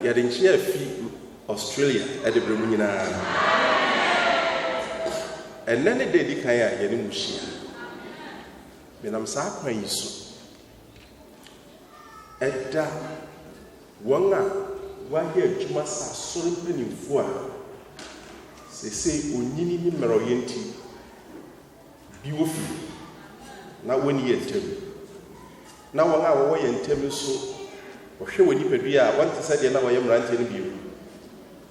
Yadinchia fi Australia at the Brumina. And then the day Kaya Yadimushia. When I'm sapling so. At that Wanga, one year Jumasa Sorin in Fua. Say, Unini Meroyenti. Beautiful. Now, 1 year tell me. Now, 1 hour away and tell me so. Ohwe woni pedua wante se de na wayem rante no bio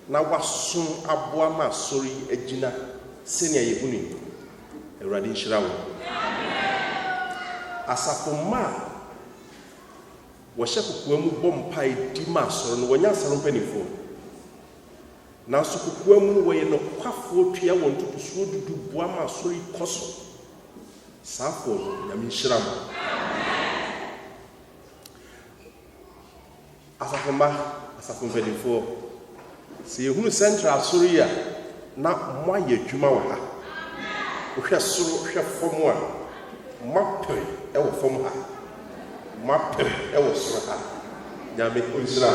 na wason aboa ma sori agina sene ayehuni Awurade nhyira wo asafoma wo hye kokua mu bompai di ma soro no wonya asaro mpanifo na so kokua mu wo ye no kwafo twia wo ntopuso dudu boa ma sori koso safo no nyame nhyira wo Asafomba pedifo. Se ehunu central Soria na mo aye adwuma wa ha. Ohwe soro hwe fom a mapere e wo fom ha. Mapere e wo soro ha. Nyame onsira.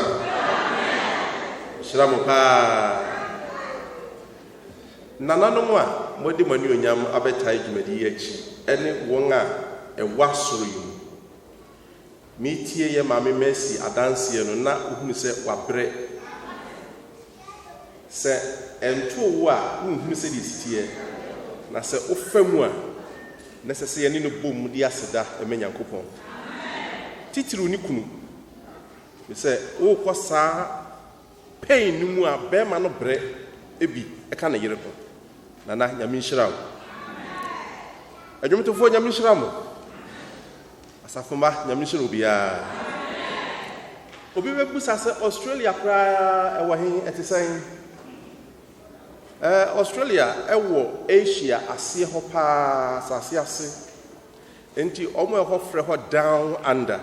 Shira mo pa. Nananom a modi mani onyam abetai dwumadi achi ene won a e wa soro yi. Metie ye mame Mercy adanse no na ohunu se wabre se ento wo a ohunu se disitie na se ofamu a na se ye ne no bom di aseda emenyankopon titiru ni kunu se wo kosa pain mu a be ma no bre ebi e ka na yire to na nyame nhyira wo adwomtofo nyame nhyira mo Asafoma nyame nhyira obia obi bebusa se Australia kra e wo hen etisen Australia e wo Asia ase ho pa sase ase enti omo e ho frɛ ho down under.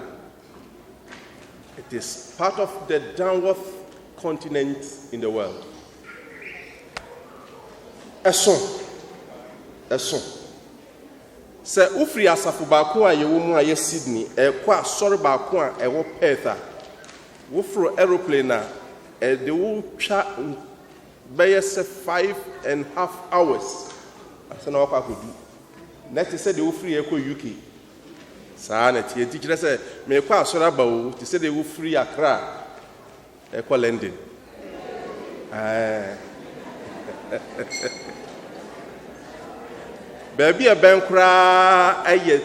It is part of the downward continent in the world. Eso Se ufri asafu baako a yewo mu a ye Sydney e kwa sori baako a e wo Perth a wo fro aeroplane a e de wo twa beye se 5.5 hours asana wa kwa kodu na te se de wo free e ko UK saa na tie tikire se me kwa sori aba wo te se de wo free Accra e ko London Baby a bankra aye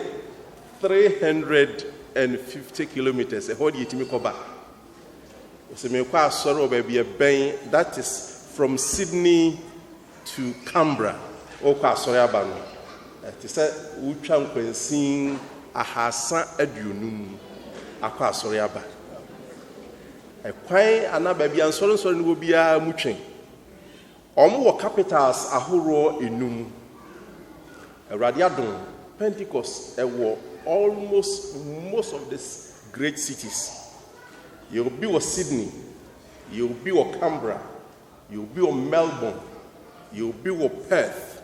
350 kilometers. A hold yetimi koba. So me kwa sorrow baby a ben that is from Sydney to Canberra. O kwa sorry abano. It is a utwa nkwensin ahasa aduonum akwa sorry aba. E kwan ana baby ansoro no wo bia mutwen. Omo wo capitals ahoro enum. Radiadon, Pentecost, almost most of these great cities. You'll be with Sydney, you'll be with Canberra, you'll be with Melbourne, you'll be with Perth,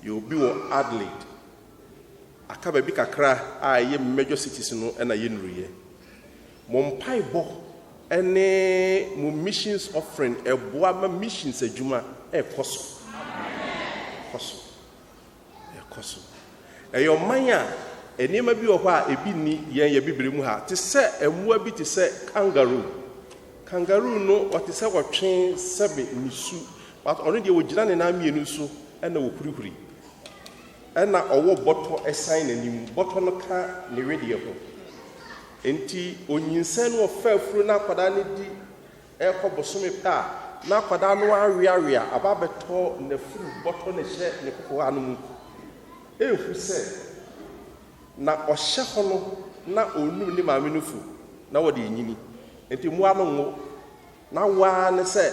you'll be with Adelaide. Akabe bi kakra a ye major cities no na ye nruye. Mompai bo ene mo missions offering eboa ma missions adwuma e koso. Koso. Eyo manya enema bi wo a ebi ni yen ye bibire mu ha te se emua bi te se kangaroo no o te se wotwe sebe nisu but ono de wo gina ne na mienu so na wo kurikuri na owo boto esan nanim boto no ka ne wedi ho enti onyinsan no ofafuru na kwada ne di ekobosome pa na kwada no awiawia ababeto na furu boto ne hye ne kokko anu ehu se na ohye hono na onu ni maame no fu na wo de nyini enti mu ano ngo na wa ne se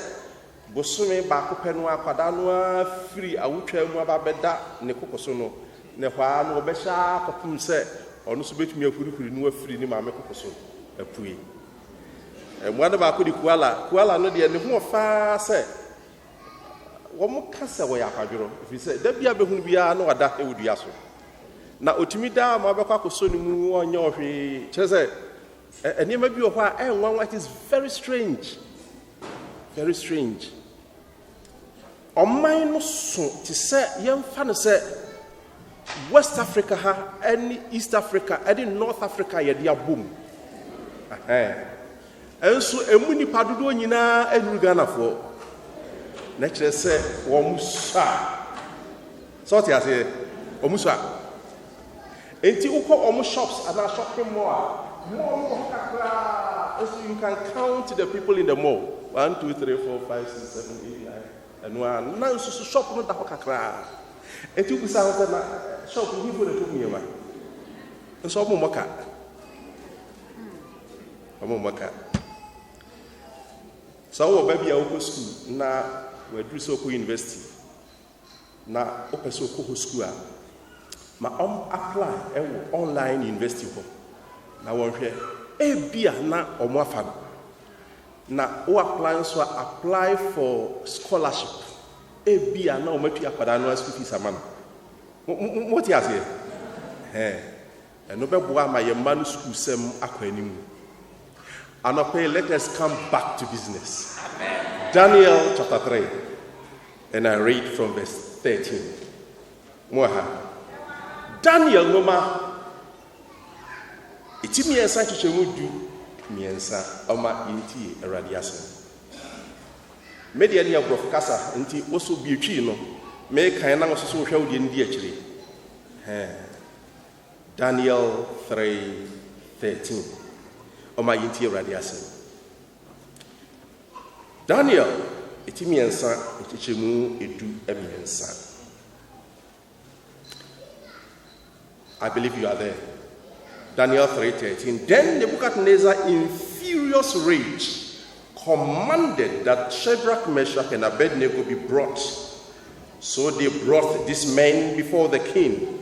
bosome ba ko pɛ no akwada no afiri awutwa mu ababɛda ne kokoso no ne hwa no obɛhya kopum se ɔno so betumi afurifuri no afiri ni maame kokoso apue mu ada ba ko di kuala no de ne ho fa se womo kasa wo yakadworo fi se da bia behunu bia na wada ewudua so na otimi da ma bekwa koso ni mu onye ohwe kire se enema bi wo ha enwan it is very strange Very strange. Ɔman no so te sɛ yɛmfa no sɛ West Africa ha ɛne East Africa ɛne North Africa yɛde abom. Ɛnso emu nipa dodoɔ nyinaa ɛnuru Ghanafoɔ. Na kyerɛ sɛ wɔn sa. Sɔɔte ase wɔn sa. Enti wokɔ wɔn shops and shopping mall. Mall kakra. So you can count the people in the mall. 1, 2, 3, 4, 5, 6, 7, 8, 9. And one now so shop no da kakra. Enti wopisa ho sɛ na shop ni fo na to miema. Nso ɔmo mɔka. Ɔmo mɔka. So wo ba bia wo school na we do so ko university. Na o person ko school a ma apply online university ho. Na won hwɛ bia na ɔmo afa no. Na o apply so apply for scholarship. Bia na ɔmo atua kwada no school fees amana. What you say? And no be boa ma ye man school sem akwa animu. And okay, let us come back to business. Amen. Daniel chapter 3. And I read from verse 13. Moha. Daniel noma itimi ensa chichemu du miensa oma inti erade ase. Media ni abrof kasa nti oso bietwi no me kan na oso so hwa wodi ndi akire. Daniel 3:13. Oma inti erade ase. Daniel itimi ensa chichemu edu emiensa. I believe you are there. Daniel 3:13. Then Nebuchadnezzar, in furious rage, commanded that Shadrach, Meshach, and Abednego be brought. So they brought these men before the king.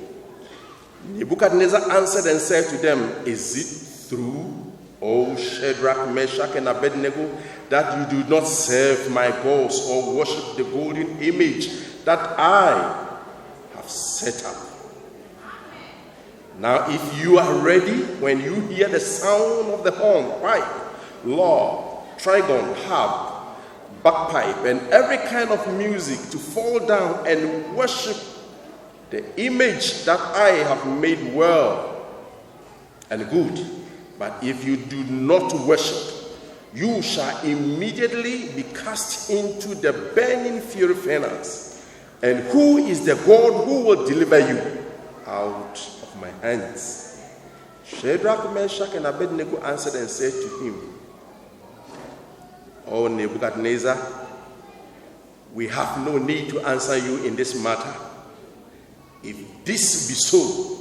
Nebuchadnezzar answered and said to them, "Is it true, O Shadrach, Meshach, and Abednego, that you do not serve my gods or worship the golden image that I have set up? Now, if you are ready, when you hear the sound of the horn, pipe, lute, trigon, harp, bagpipe, and every kind of music, to fall down and worship the image that I have made well and good. But if you do not worship, you shall immediately be cast into the burning fury furnace. And who is the God who will deliver you out of my hands?" Shadrach, Meshach, and Abednego answered and said to him, "O Nebuchadnezzar, we have no need to answer you in this matter. If this be so,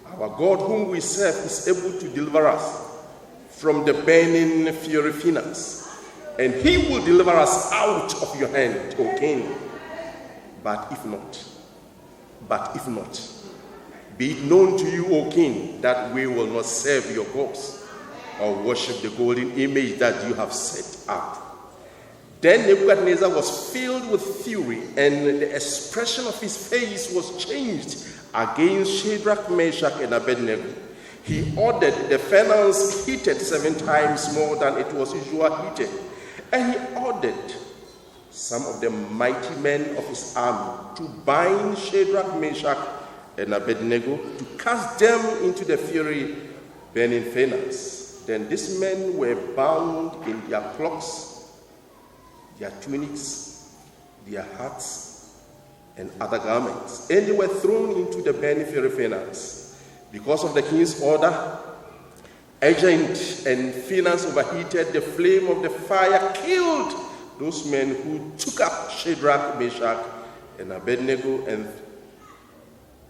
our God whom we serve is able to deliver us from the burning fury furnace, and he will deliver us out of your hand, O king. But if not, be it known to you, O king, that we will not serve your gods or worship the golden image that you have set up." Then Nebuchadnezzar was filled with fury, and the expression of his face was changed against Shadrach, Meshach, and Abednego. He ordered the furnace heated 7 times more than it was usually heated, and he ordered some of the mighty men of his army to bind Shadrach, Meshach, and Abednego, to cast them into the fiery burning furnace. Then these men were bound in their cloaks, their tunics, their hats, and other garments, and they were thrown into the burning fiery furnace. Because of the king's order, agent and furnace overheated. The flame of the fire killed those men who took up Shadrach, Meshach, and Abednego, and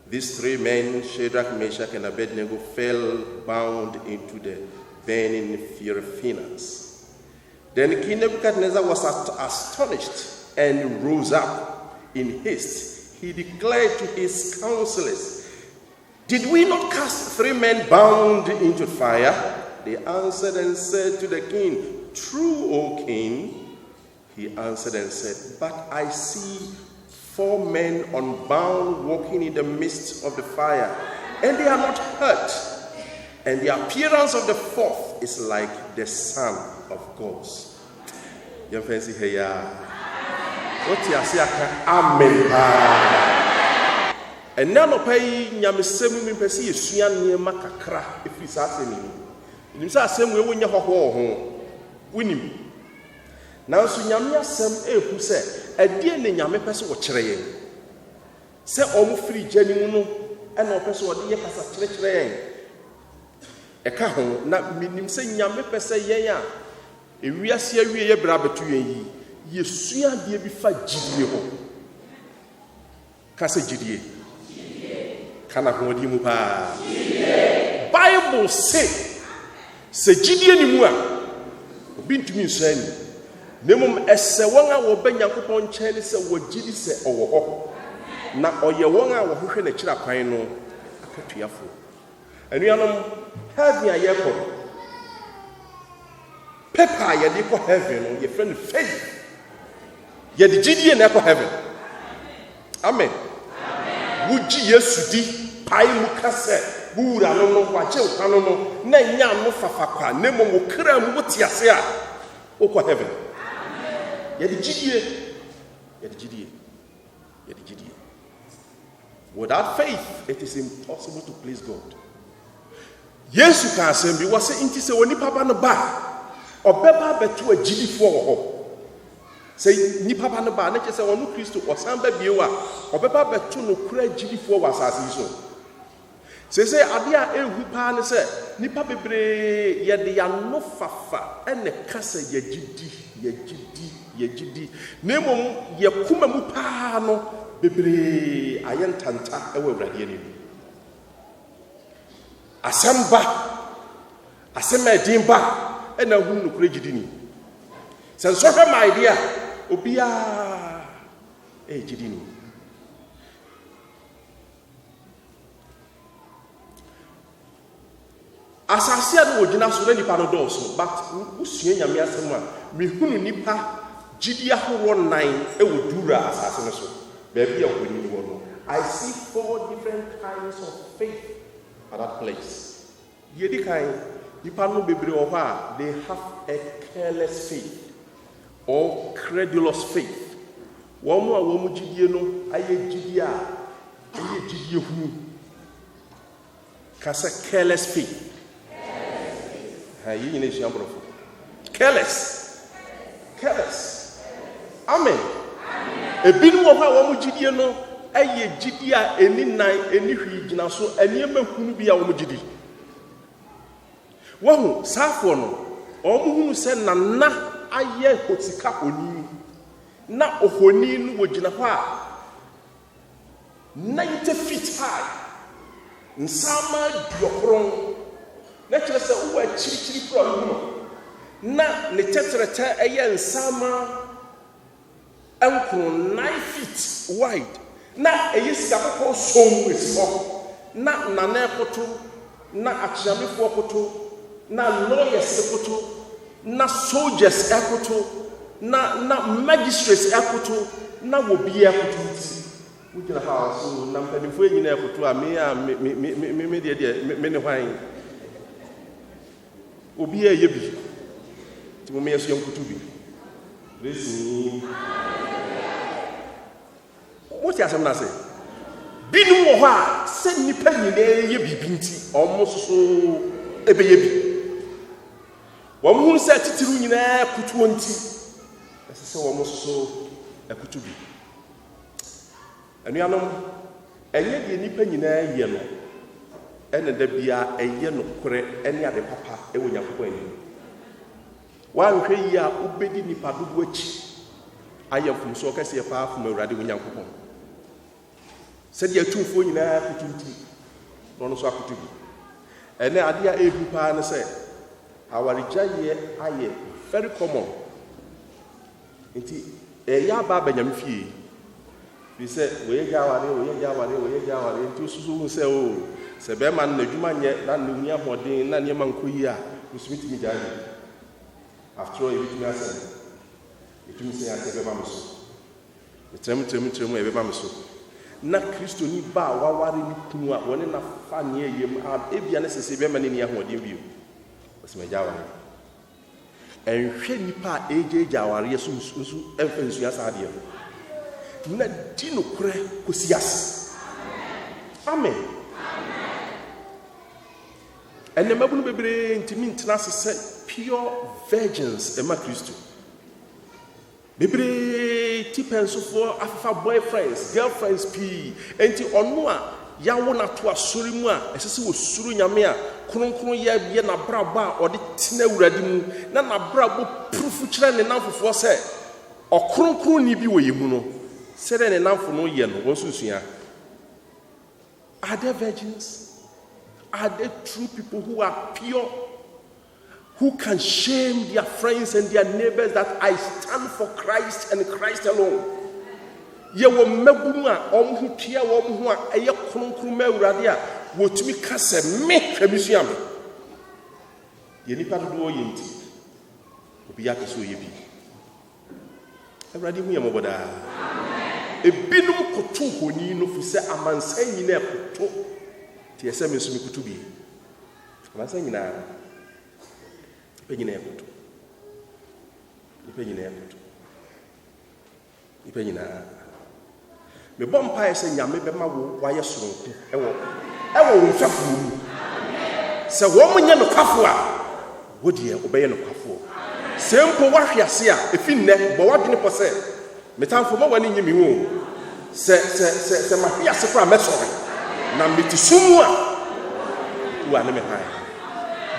these 3 men, Shadrach, Meshach, and Abednego, fell bound into the burning fiery furnace. Then King Nebuchadnezzar was astonished and rose up in haste. He declared to his counselors, "Did we not cast 3 men bound into fire?" They answered and said to the king, "True, O king." He answered and said, "But I see 4 men unbound walking in the midst of the fire, and they are not hurt. And the appearance of the 4th is like the Son of God." Your fancy here. What you say? Amen. And none of pay Yamisem in Pessi, Suyan near Macacra, if he's asking me. You say, same way when you have home. Win him. Now, Sunyamia Sam, who said, a dear Yame person or train. Say almost free genuine and no person or dear as a train. A cajon, not meaning saying Yame person, yeah. If we are see a brother to ye, ye swear dear before Gideon. Cassa Gideon. Can I hold you? Bible say Gideon in one. Been to me saying, Nemum as a 1 hour Benyankupon Chinese said what Giddy said or now or your 1 hour who can a chap I know. I cut to your foot. And you know, have me a yapon. Pepper, ye deco heaven, or your friend faith. Ye the Giddy and Echo heaven. Amen. Would ye yes to Pai Mukase, Bura no Wacho, Canono, Nanya no Fafaka, Nemo Kram, what's ya say? Oko heaven. Yet the GDA, without faith, it is impossible to please God. Yes, you can say, we was saying, say, when you papa no bar, or Peppa bet to a GD for say, ni papa no bar, nature say, or no Christo, or some baby, or Peppa bet to no credit GD for was as usual. Say, Adia, who pan say, Nipa Bebre, yet they are no fafa, and the cassa ye GD. Nemo ye kuma mupano, Bebre, ayan tanta, ewe radiani. Asamba, Asema dimba, and a wound of Regidini. Since so my dear, Obia, Gidini. As I said, we did not so many paradoxes, but Usian Yamiasama, Mihunu Nipa, Gidia who 9, it would do as baby of winning one. I see 4 different kinds of faith at that place. Yedikai, Nipano Bibrioha, they have a careless faith or credulous faith. One more woman Gidiano, I Gidia, who Casa careless faith. Careless. Amen. A bin of our Mujidiano, a ye Gidia, any night, any region, so any man who be our Mujidi. One, Safono, or who said Nana, I ye Hotsika Oni, not Ohonin Wojinawa, 90 feet high, in summer, Diopron. Nature say, "Oh, chiri problem." Na ne tetrete eye nsama enko 9 feet wide. Na eye sikakoko som wesiho. Na nana ekoto, na achiamefo ekoto, na lawyers ekoto, na soldiers ekoto, na magistrates ekoto, na wobi ekoto. Wugina ha so na mpanifo nyina ekoto a me ne hwan. Obi a yebi. Timome yesu yankutubi. Listen. What you say? Binu wo ha se nipa nyina yebi binti almost so ebe yebi. Wo mu se titiru nyina kutu nti. Ese almost so ekutubi. Anuanom enye de nipa nyina ye no. Ene da bia eye no kore ene ade papa e wonya kokon ni wa hwe yi a ubedi nipa dodo achi ayafum so kase pa afum awurade wonya kokon se de atumfo nyina kutunti no so akutubi ene ade a ebu pa ne se awarigyaye aye very common nti ya ba banyam fie bi se we jaware nti osusu se o se be man na dwuma nye na nnunya hoden na niam nkoyi a musumiti mi jaje after all it me asen it me say ase be ba mso etrem e be ba mso na Kristo ni ba waware ni kunu a woni na fa ne yem a ebia ne sese be man ni hoden bio osime jaware ɛnhwɛ nipa a ɛgya awareɛ so ɛmfa nsua saa adeɛ no na di nokorɛ kɔsi ase. Amen. And the Mabunu Bebre intimate Nasa said pure virgins Emma Christo. Bebre tipen so for Afa boyfriends, girlfriends P. Enti onwa yawona to asurimu a esese wo suru nyame a kronkron ye na braba ode tena wurade mu na na brabo proof kire ne namfofo se okronkron ni bi wo yemu no se de ne namfo no ye no wonsusua. Are there virgins? Are there true people who are pure, who can shame their friends and their neighbors that I stand for Christ and Christ alone? Ye wo mabunu a omhu tia wo omhu a eye kronkron ma awurade a wotumi ka se me hwamisua me. Ye nipa do wo yenti. Obi ya keso ye bi. Awurade hu ye moboda. Amen. Ebinum koto honi no fu se amansan nyina koto. Ti ese me so me kutu bi. Amansan nyina. Pegyina ya koto. Pegyina ya koto. Pegyina. Me bompa ese nyame be ma wo waye soronko ewo wo mfafu mu. Se wo munye no kwafo a wo de obeye no kwafo. Se mpo wahwe a efi nne bo wadwene po se metamfo ma wani nyimi hu. Se ma hwe ase kra mesore. Na metisumu a wo ane me han.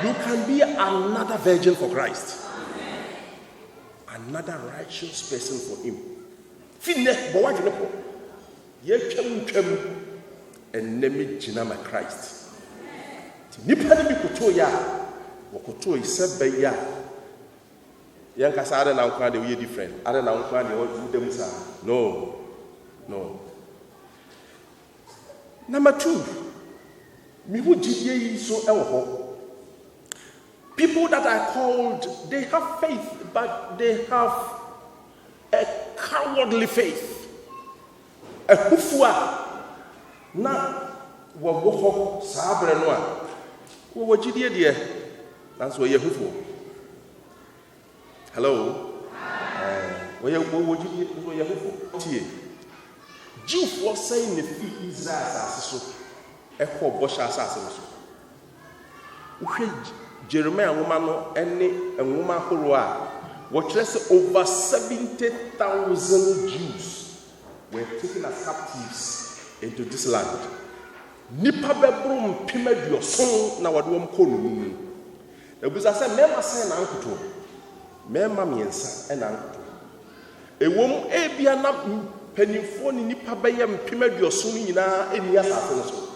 You can be another virgin for Christ. Another righteous person for him. Finne bo wadwene po. Ye twam enemi gina ma Christ. Nipa ni koto ya wokoto isebe ya yanka sa ada na nkwa de we different ada na nkwa de wo dem sa no. Number 2, mi hu jidie yi so ewo ho. People that are called, they have faith, but they have a cowardly faith. A hufua na wo sabre no a wo jidie de nanso ye hufuo. Hello. Wo jidie so ye hufuo. Tie. Jews were saying the fi Israel so ekọ bosha asase so. Uhwe Jeremiah nwoma no ene nwoma horo a wo kire se over 70,000 Jews were taken as captives into this land. Nipa bebrum pimaduoson na wade wom konu mu. Ebuza se mema sen na ankoto. Mema miensa na ankoto. Ewom ebia na penifo ni nipa beye pimaduoson nyina eni asase no so.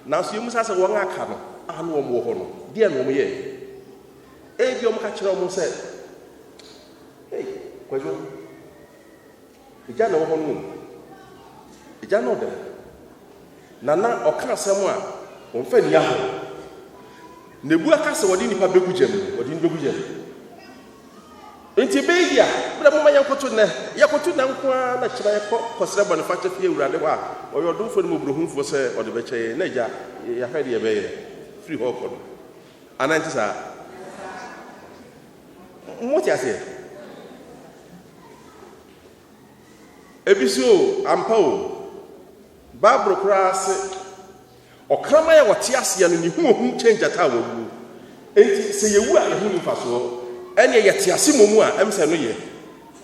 Nanso yemu sase won aka no anu wom wo ho no. De no mo ye. Ebia mo ka kire mo se hey, kwajo. Ija na wo ho no. Ija no de. Nana oka asem a onfa ni aho. Nebu aka se wodi nipa begu jam, wodi ni begu jam. Enti be ya, bra mo yankoto na, yakoto na nko na kira yakọ kosere Boniface fie urade wa. Oyodumfo ni mobrohumfo se ode be cheye na ja ya hwede ye be ye. Free hawk. Ananti sa. Moti ase. Ebiso ampa o. Babro krase okrama ya wote ase ya no ni hu change ata wawu. Enti se yewu a hu ni faso ene ye te ase momu a emse no ye.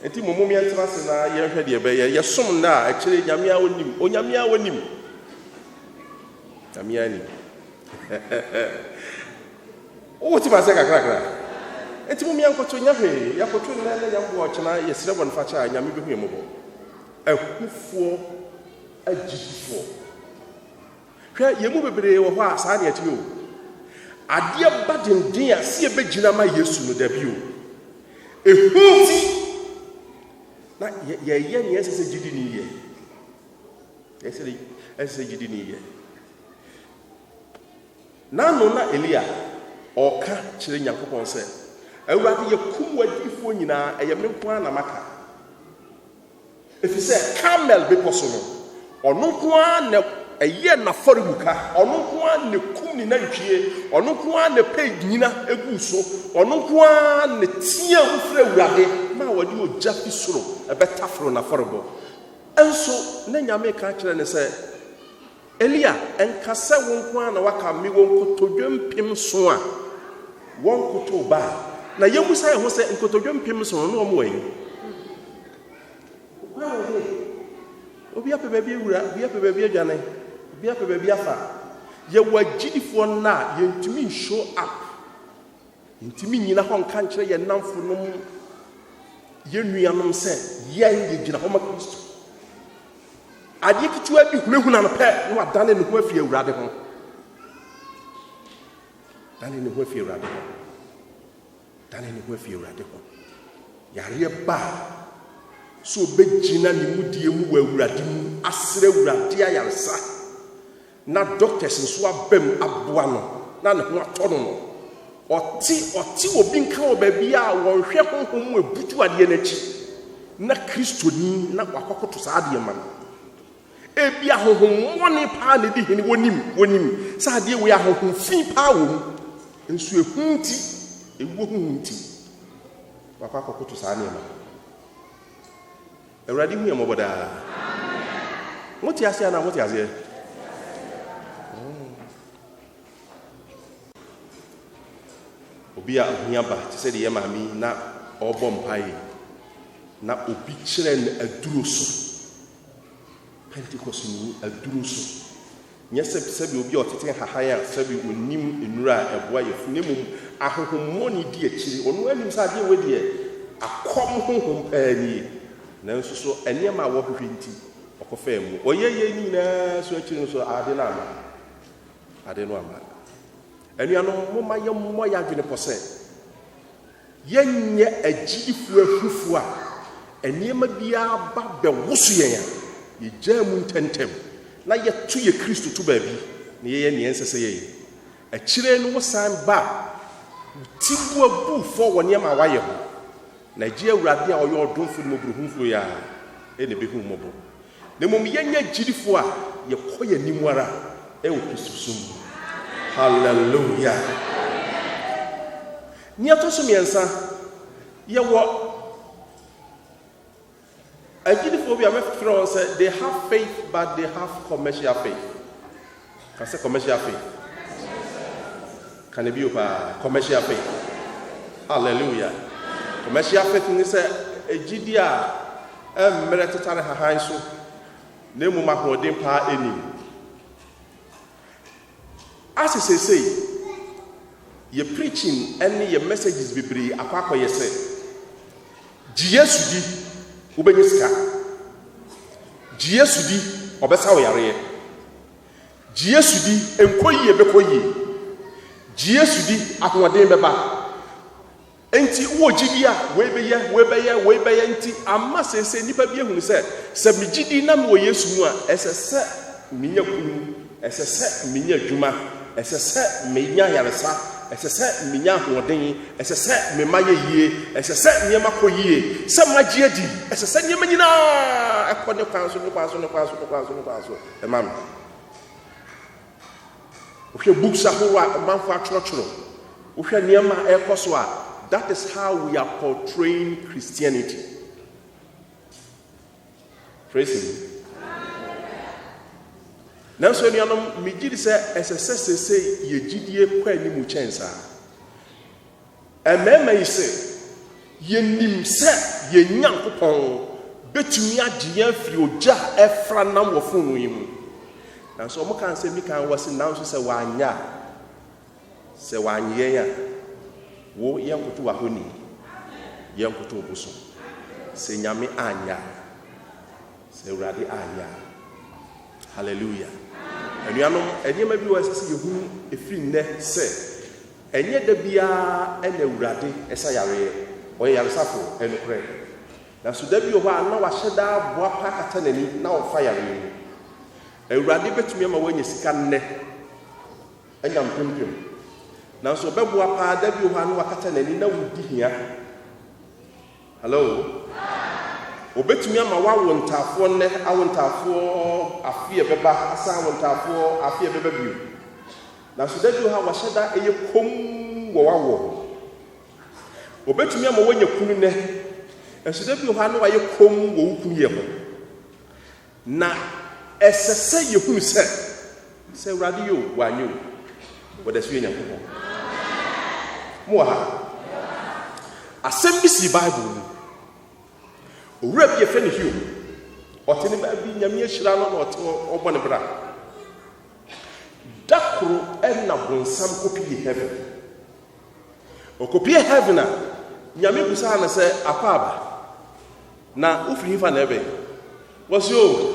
Enti momu mi entra se na ye hwede ye be ye som na a kire nyame a wonim onyame a wonim nyame ani o ti ba se kakra enti momu yankoto nya hwe yakoto na na nyambo o kina ye sire Boniface a nyame bi hu ye mobo ahufuo agifo hwɛ yemu bebre wo hɔ a saa ne ati o ade badendin a se begina ma Yesu no da bi o ehunti na ye ne yesese gidi ni ye yesese gidi ni ye nanu na Elia oka kire Nyankopɔn sɛ awurade ye kum wadifo nyina eye menko na maka efisɛ Carmel be poso no ono ko na ɛyɛ na fɔrebuka ɔno nko a ne kum ne nantwie ɔno nko a ne pɛ nyina egu so ɔno nko a ne tia ufre Awurade ma wɔde ogya fi soro ɛbɛtaforo na fɔrebɔ ɛnso na nyame ka kyerɛ ne sɛ Elia ɛnkasa wo nko a na waka me wo nkotodwe mpem so a wɔn koto ba na yɛmu sa yɛ ho sɛ nkotodwe mpem so no ɔmo wɔ obi apɛ baabi ewura obi apɛ baabi adwane obi apɛ baabi afa yɛwɔ agyidifoɔ na yɛntumi show up yɛntumi nyina hɔ nka nkyerɛ yɛn namfo nom yɛn nuanom sɛ yɛn yɛgyina hɔ ma Kristo adeɛ ketewa bi hunahuna no pɛ na wadane ne ho afiri Awurade ho dane ne ho afiri Awurade ho dane ne ho afiri Awurade ho yareɛ ba so obegyina ne mudie mu wɔ Awurade mu asrɛ Awurade ayaresa na doctors nso abam aboa no na ne ho atɔ no ɔte obi nka wɔ baabi a wɔnhwɛ honhom mu ebutu adeɛ n'akyi na Kristoni na wakɔkoto saa adeɛ ma no ebi ahohom wɔne paa ne di hene wɔnim saa adeɛ wɔ ahohom fi paa wɔ mu nso ehu nti ewu hu nti wakɔkoto saa nneɛma Awurade hu yɛ mmɔbɔ daa mote ase ana mote aseɛ obi a ohia ba te sɛ deɛ maame na ɔbɔ mpae na obi kyerɛ no aduro so Pentecost ni aduro so nyɛ sɛ bi obi a ɔtete hahan a sɛ bi onim nnura a ɛboa yɛ funemu ahohommɔne di akyiri ɔno anim sɛ adeɛ wɔ deɛ akɔm honhom paa nie nanso so ɛnneɛma a wɔhwehwɛ nti ɔkɔfaa mu ɔyɛ nyinaa so akyiri no so ade no ama anuanom momma yɛmmɔ yɛ adwene pɔ sɛ yɛnyɛ agyidifoɔ ahufoɔ a ɛnneɛma biara ba bɛwoso yɛn a yɛgyaa mu ntɛntɛm na yɛto yɛ Kristo to baabi na yɛyɛ neɛ nsɛ sɛ yɛyɛ akyire no wosan ba ti bu abufoɔ wɔ nneɛma a wayɛ ho na gye Awurade a ɔyɛ ɔdomfo no mɔborɔhumfoɔ yɛ a ɛne bɛhu mmɔbɔ na mmom yɛnyɛ agyidifoɔ a yɛkɔ yɛ anim ara ɛwɔ Kristo so mu hallelujah niato so miɛnsa yɛwɔ agyidifoɔ bi a mɛfrɛ wɔn sɛ they have faith but they have commercial faith ka sɛ commercial faith can it be commercial faith hallelujah commercial faith ni sɛ agyidi a mmerɛ tetare hahan so na mmom ahoɔden paa anim asesesei yɛ preaching ɛne yɛ messages bebree akɔakɔyɛ sɛ gye Yesu di wobɛnyɛ sika gye Yesu di ɔbɛsa wo yareɛ gye Yesu di ɛnkɔ yie bɛkɔ yie gye Yesu di ahoɔden bɛba enti wo gyidi a weibɛyɛ nti amma sese nipa bi ehunu sɛ megyidi na me wɔ Yesu mu a ɛsɛ sɛ menya kunu ɛsɛ sɛ menya adwuma ɛsɛ sɛ menya yaresa ɛsɛ sɛ menya ahoɔden ɛsɛ sɛ mema yɛ yie ɛsɛ sɛ nneɛma kɔ yie sɛ magye adi ɛsɛ sɛ nneɛma nyinaa ɛkɔ ne kwan so ɛma me wohwɛ books ahorow a ɔmanfo atwerɛtwerɛ wohwɛ nneɛma ɛkɔ so a that is how we are portraying Christianity. Praise him. Nanso nuanom megidi sɛ ɛsɛ sɛ sese yɛgyidie kɔ animu kyɛn saa ɛmɛɛma yi sɛ yɛnim sɛ yɛn Nyankopɔn bɛtumi agye yɛn afiri ogya ɛfra nam wɔ fonu yi mu nanso ɔmo kan sɛ mi kan wɔ se nanso sɛ wanya sɛ wanyɛ yɛn a wo yɛn koto wɔ hɔ ni yɛn koto wɔ so sɛ nyame anya sɛ Awurade anya hallelujah anuanom ɛnneɛma bi wɔ sɛ yɛhu ɛfiri nnɛ sɛ ɛnyɛ da biara ɛna Awurade ɛsa yareɛ ɔyɛ yaresafo ɛnokorɛ nanso da bi wɔ hɔ a na wahyɛ daa boa pa kata n'ani na ɔfa yareɛ mu Awurade bɛtumi ama wɔanya sika nnɛ ɛnya mpempem nanso ɔbɛboa paa da bi wɔ hɔ a na wakata n'ani na wodi hia hello obetumi ama wawo ntafo ne awo ntafo afie beba asa awo ntafo afie beba bio na so da bio ha waheda eye kom wo wawo obetumi ama wanya kunu ne so da bio ha no waye kom wo kunu ye ho na esese ye hunu se urade yo wanyo wo da so ye nyankopon mo ha asem bi si bible owura bi efe ne hiu otene ba bi nyame ahyira no na obo ne bra dakro na bonsam kopi heaven okopi heaven a nyame kusa na se apaba na ufiri hifa na ebe wasio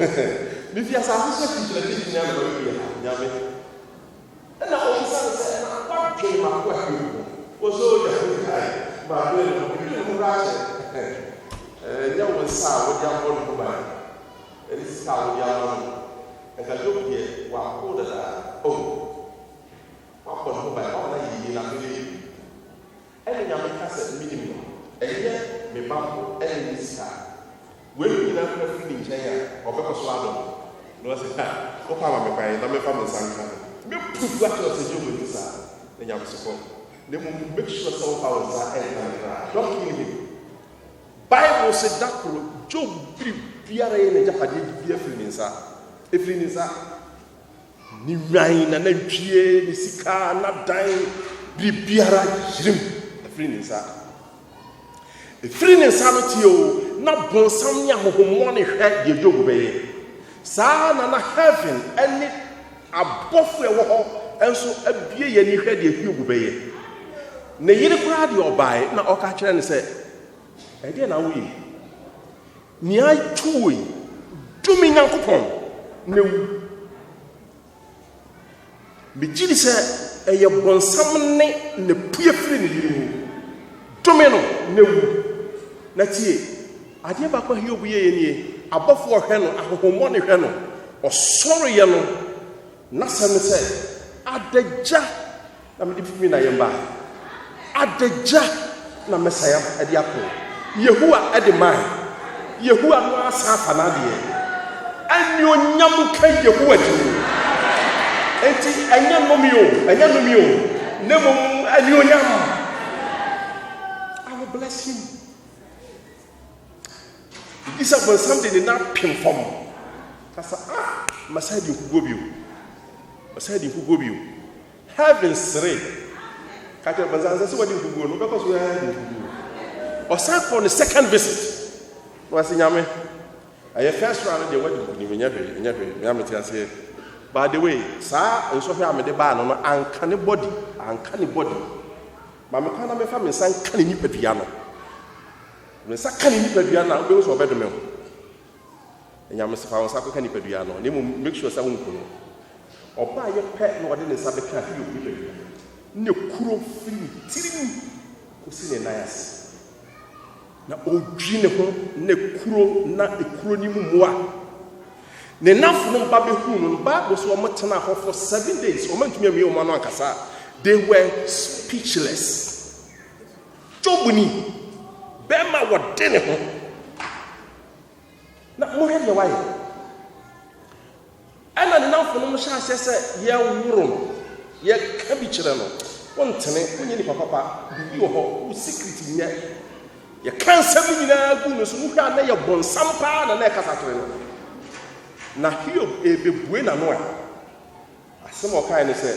mi fi asase so ti tire ti nyame ba bi nyame na o kusa na se na kwa ke ma kwa hiu wasio ya kai ba do no ra nya wo sa wo dia bo no ba eri sa wo dia no e ka jo die wa ko da wa ko no ba wa na yi na me ene nya me ka se minimum eye me ba ko ene ni sa we ni na fa fi ni nchen ya o be ko so ado no se ha o pa ma me pa na me fa me sanka me pu wa to se jo mo ni sa ne nya me se ko ne mo make sure so how za e na don't kill him. Bible said that Job biara ye na japade bia firinsa efrininsa ni ran na ntwie ni sika na dan biara jirim efrininsa no tio na bonsam nya hohomo ne hwe de Job be sa na heaven any abofo ewo ho enso abie ye ni hwe de Job be ne yire kura de obai na oka kire ne se ede na wo yi ni atui dumi nyankopon ne wu bi gidi se eye bonsam ne pue firi ne yiri mu dumi no ne wu na tie ade ba kwa Hiob ye nie abofo hwe no ahohomo ne hwe no osoro ye no na sem se adagya na me difi na yemba adagya na mesaya ade akọ Yehua edemai Yehua no asa fanade anyonyam ka Yehua ji enti anya nomio nemom anyonyam I will bless him. This is something na pinfom kasa masadi ku gobiu heaven sre kata bazanza so wadi ku go no because we are aside from the second visit was nyame aye first round de wadi ni nyafe nyame ti ase by the way sa enso hwe amede ba no anka ne body ma me kana me fa me san kan ni padua no me sa kan ni padua na be so obedo me ho nyame se fa won sa kan ni padua no ne make sure sa won ko no oba ye pe no de ne sa be ka fi obi padua ne kuro firi tirim ko si ne nayas na odwi ne ho ne kuro na ekuro ni mu moa ne nafu no ba be hu no ba bo so omtena ho for 7 days omantumi ame o manu akasa they were speechless Jobuni bema wode ne ho na mo he ne waye ana ne nafu no sha sese ye wuro ye ka bi kire no wontene onye ni papa bi wo ho secret nya ye kansa mi nyina gu no so mu hwa na ye bonsam pa na kasa kire no na Hiob ebebue na no a asem o kai ne se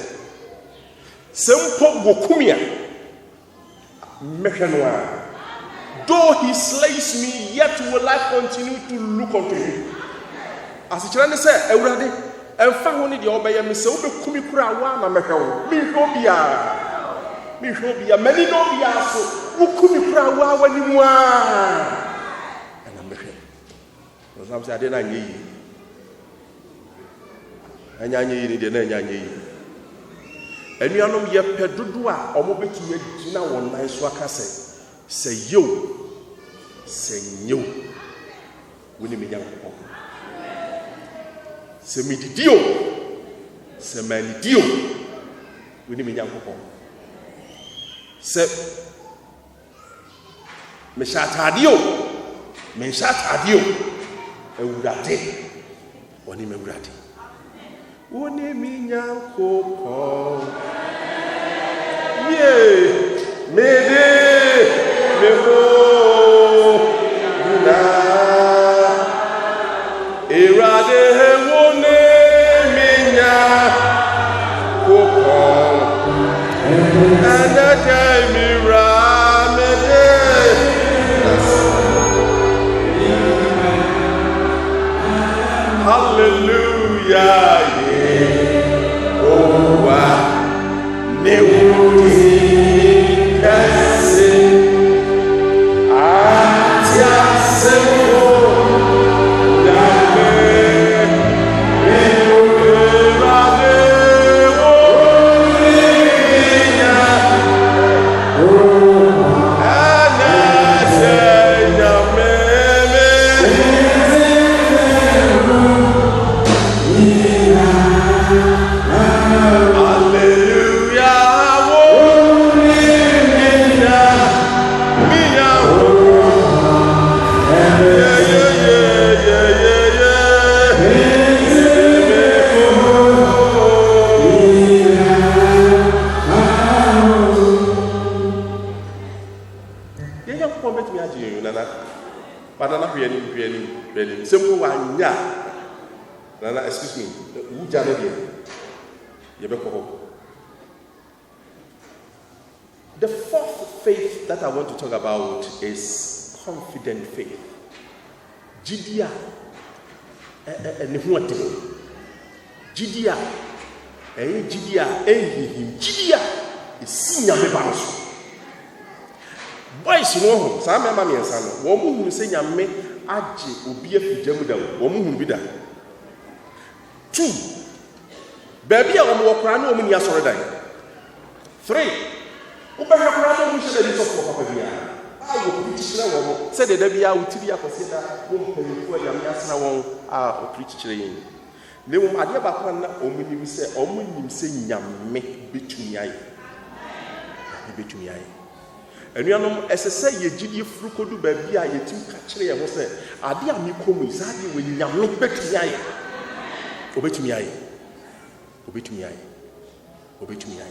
sempo gokumia mehwe no a though he slays me yet will I continue to look unto him as kire ne se awurade emfa ho ne de obeye me se obekumi kura wa na mehwe wo mi hwo bia mani no bia so wukumi kura wa wani mu a ana mehwe no sam se ade na nyi anyanye yi ni de na anyanye yi anuanom ye pedodo a omo betumi agina won nan so aka se yo se nyo woni me nyankopon se mididio se manidio woni me nyankopon se me shatadio Menshat adio. Ewurade. Oni me wurade. Oni mi nyankopon. Ye. Mede. Meho. Na. Erade wone mi nyankopon. Anaka mi ramede. Hallelujah, Yehovah, Newuti, Kase, Atia Semo, Dame, Erade, Omiya, Anase, Yameme. Simple one, Nana, excuse me, who Janet The fourth faith that I want to talk about is confident faith. Judea and what? Judea, Judea is senior members. Boys, no, some mammy and son, woman who say, me, Aji, Ubia Fijamuda, woman who be that. 2. Baby, I will walk around woman yesterday. 3. Ubaya Prado, we should have talked about Pavia. I will preach now, said the Debia would be a consider whom Yamasa won't preach train. They will Adia Bapana, Omini say, Omini say, Yam make between ye. Between ye. And you know, as I say, ye Gidia Frucodu Babia, ye two catcher, I was say, Adia Mikomi, Zadi, when Yam make between ye. Obey to me, obey to me, obey to me.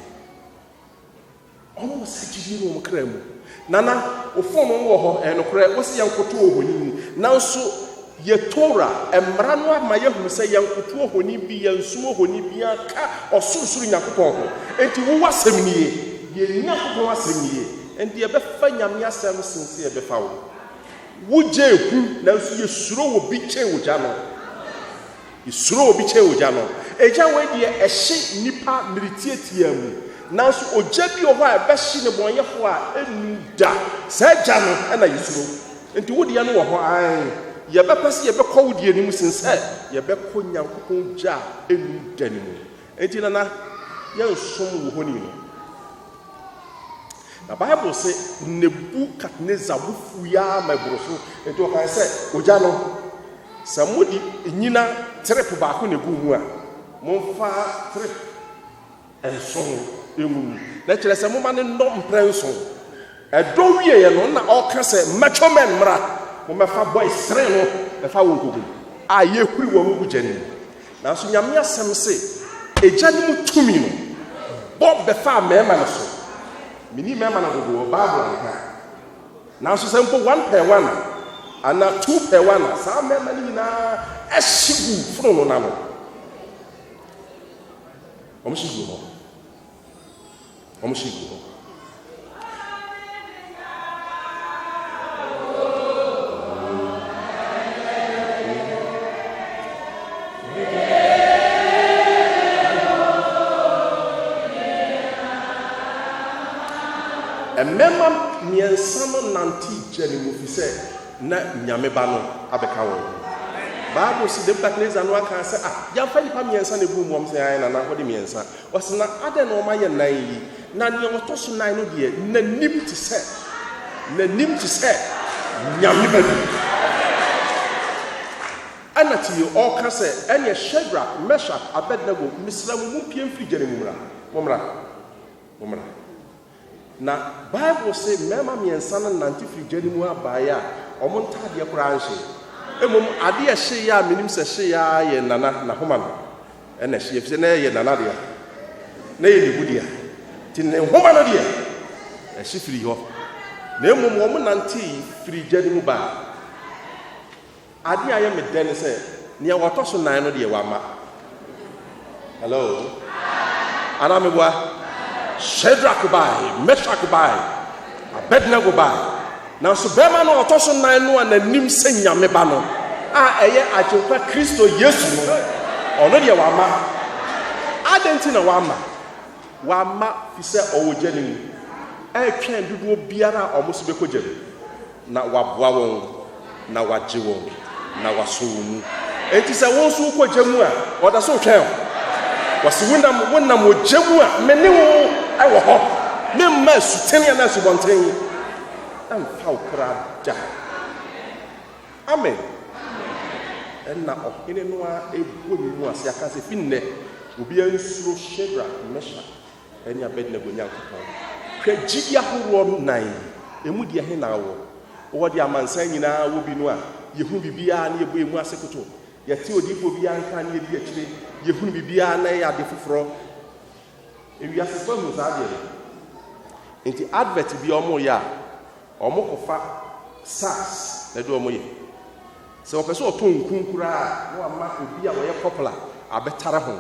Almost said you know, Creme. Nana, or form of and a was young Koto. Now, so ye Torah and Maranoa, my young say young Koto, when he be and sumo, when he be a car or so soon Yakopo. And to was him ye not was him ye, and the Abefanya Sam sincere befoul. Would you now see you slow be chain with Jano? You slow be chain with Jano. A Jawa, a sheep nipa military. Now, so Ojabi or why best in the boy and da said Jano and I used to. And to what you know why you better see a cold year since you better put young ja and denimu. And Tina, young son honey. The Bible says, Nebuchadnezzar, we are my broso. And to I said, Ojano, somebody Nina trip back on the boom. Monfa trip and song. Naturally, some woman not prenson. A dowie and on all case, macho men, mra, who my fat boy streno, the foul cookie. I ye who were Jenny. Now, so Yamia Sam say, a genuine 2 minutes. Bob the farm, Mamma. Mini Mamma will go Barbara. Now, so simple 1 per 1, and not 2 per 1. Some Mamma, as she from Namo. Omshigo. Omshigo. A member near some nanti Jenny movie said, Na Yamebano Abekawa. Bible see the blackness and one can say, ah, Yafani Pamian and boom, one say, and I body means, was not other no my nai, none your toss nine of year, Nanim to say, Nanim to say, Yamibadi. And at you all can say, and your Shadrach, Meshach, Abednego, Miss Lamupian Figure Mumra. Na Bible say mema miensa na nanti firi jeni mu abaya ɔmo ntadeɛ koraa nhye emom ade a hye ya menim sɛ hye ya yɛ nana na homa no ɛna hye efisɛ na yɛ nana deɛ na yɛ ne budia ti ne homa no deɛ ɛhye firi hɔ na emom ɔmo nante firi gya mu ba ade a yɛ me dɛ ne sɛ nea wɔtɔ so nan no deɛ wama hello ana meboa Shadrach bai Meshach bai Abednego bai na so bema no ɔtɔ so nan no ananim sɛ nyame ba no a ɛyɛ agyenkwa Kristo Yesu no ɔno deɛ wama adenti na wama fi sɛ ɔwɔ gya ne mu ɛtwɛn dodoɔ biara a ɔmo so bɛkɔ gya mu na waboa wɔn na wagye wɔn na waso wɔn mu enti sɛ wɔn so kɔ gya mu a ɔda so twɛn wɔsi wonam ogya mu a mene wo ɛwɔ hɔ memma asutene a na asubɔnten ɛmfa wo kra gya amen ɛna ɔhene no a ɛbɔ ne mu ase aka sɛ fi nnɛ obiara nsuro Shadrach Meshach ɛne Abednego Nyankopɔn hwɛ gyidi ahoroɔ nan emu deɛ he na wɔ wɔde amansan nyinaa wɔ bi no a yehu bibiara ne yɛbɔ emu ase koto yɛte odipo biara nka ne yɛdi akyire yehu bibiara na yɛ ade foforɔ ewiase fa mu saa deɛ nti advert bi ɔmo yɛ a ɔmo kɔfa SARS na de ɔmo yɛ sɛ ɔpɛ sɛ ɔtɔ nkunkura a na wama obi a wɔyɛ popular abɛtara ho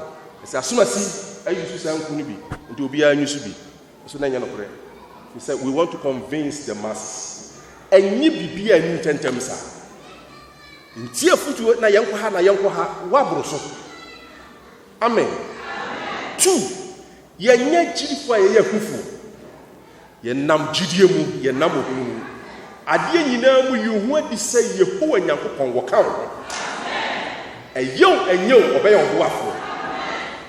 sɛ asomasi ayusu saa nku no bi nti obiara nyusu bi so na nyɛ no korɛ we said we want to convince the masses ɛnyɛ bibia ni ntɛntɛm saa nti afutuo na yɛnkɔ ha waboro so amen 2 yɛnyɛ gyidifo a yɛyɛ hufo yɛnam gyidie mu yɛnam ohunu mu adeɛ nyinaa mu yɛhu adi sɛ Yehowa Nyankopɔn wɔka wo ɛnyɛw ɔbɛyɛ wo boafo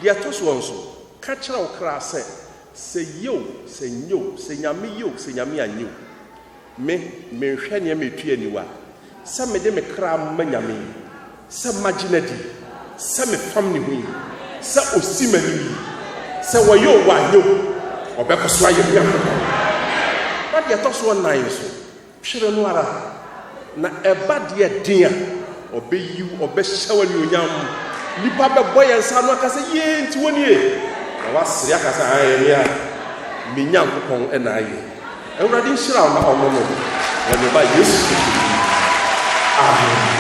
deɛ ɛtɔ so nso ka kyerɛ wo kra sɛ yew sɛ nyew sɛ nyame yew sɛ nyame anyew menhwɛ nea metua niwa sɛ mede me kra ma nyame sɛ magye na di sɛ mefam ne ho yi sɛ osi m'anim sɛ wɔyɛ wo anyew ɔbɛkɔ so ayɛ Nyankopɔn na deɛ ɛtɔ so nan so hwere no ara na ɛba deɛ den a ɔbɛyiw ɔbɛhyɛ wɔ ne onyam nipa bɛbɔ yɛn nsa no aka sɛ yee nti wɔnie na wasere aka sɛ ayɛ ne a me Nyankopɔn ɛna ayɛ Awurade nhyira wo na ɔmo no wɔ ne ba Yesu Kristo amen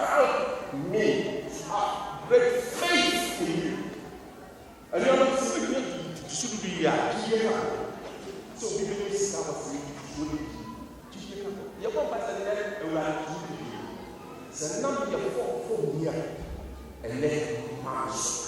help me have great faith in you. And you are not speaking to should be so we will discover free. You come back and then around the number of 4 years and then Mars.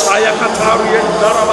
Saya katakan darah